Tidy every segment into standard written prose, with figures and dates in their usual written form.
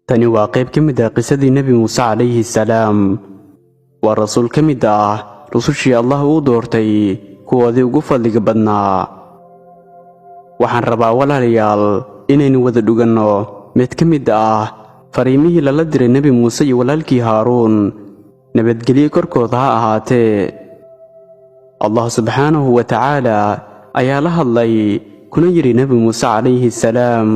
tani waa qayb ka mid ah qisadii Nabi Muuse calayhi salaam. waa rasuul ka mid ah rusushii Allah uu doortay kuwoodii ugu fadliga badnaa. waxaan rabaa walaalayaal inaynu wada dhuganno mid ka mid ah fariimihii lala diray Nabi Muuse iyo walaalkii Haaruun, nabadgelyo korkooda ha ahaatee. Allah subxaanahu wa tacaala ayaa la hadlay kuna yidhi Nabi Muuse calayhi salaam: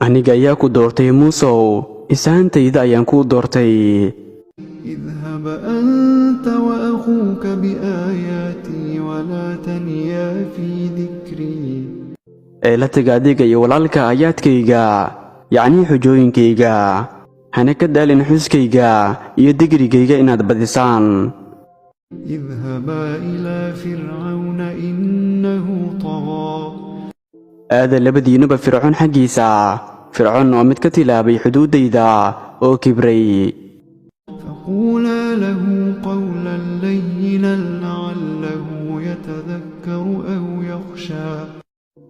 aniga ayaa ku doortay Muusow, isaantayda ayaan kuu doortay. اذهب أنت وأخوك بآياتي ولا تنيا في ذكري. la tag adiga iyo walaalka aayaadkayga, yacnii xujooyinkayga, hana ka daalin xuskayga iyo digrigayga inaad badisaan. اذهبا إلى فرعون إنه طغى. aada labadiinuba fircoon xaggiisa. fircoon waa mid ka tilaabay xuduuddayda oo kibray. فقولا له قولا لينا لعله يتذكر أو يخشى.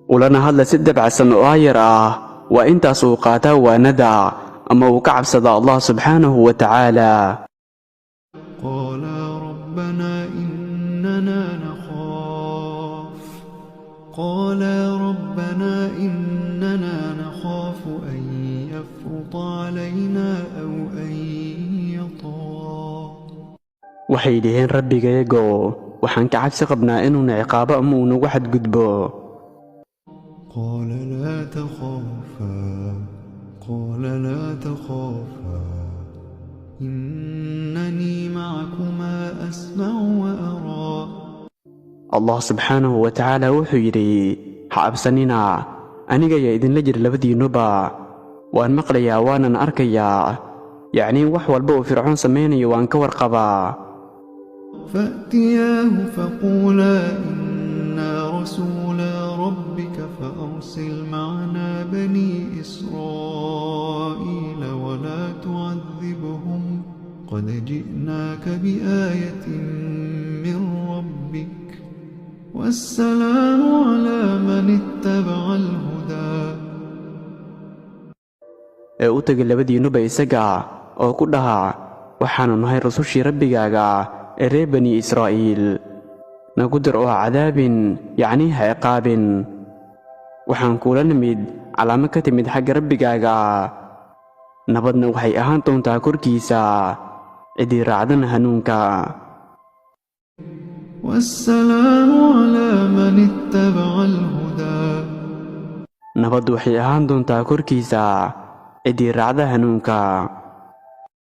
ulana hadla si dabacsan oo aayar ah, waa intaas uu qaataa waanada ama uu ka cabsada Allah subxaanahu wa tacaala. قالا ربنا إننا نخاف أن يفرط علينا أو أن يطغى. waxay dhaheen rabbigayagow, waxaan ka cabsi qabnaa inuuna ciqaabo ama uu nagu xadgudbo. قال لا تخافا إنني معكما أسمع وأرى. Allah subxaanahu wa tacaala wuxuu yidhi, ha cabsanina, aniga ayaa idinla jira labadiinnuba. waan maqlayaa waanan arkayaa, yacnii wax walba uu fircoon samaynayo waan ka warqabaa. فأتياه فقولا إنا رسولا ربك فأرسل معنا بني إسرائيل ولا تعذبهم قد جئناك بآية من ربك والسلام على من اتبع الهدى. u tagay labadiinnuba isaga oo ku dhaha, waxaannu nahay rasushii rabbigaaga ee reer bani Israa'iil. nagu dir oo ha cadaabin, yacnii ha ciqaabin. waxaan kuula nimid calaamo ka timid xagga rabbigaaga. nabadna waxay ahaan doontaa korkiisa, ciddii raacdana hanuunka. والسلام على من اتبع الهدى. nabaddu waxay ahaan doontaa korkiisa, ciddii raacda hanuunka.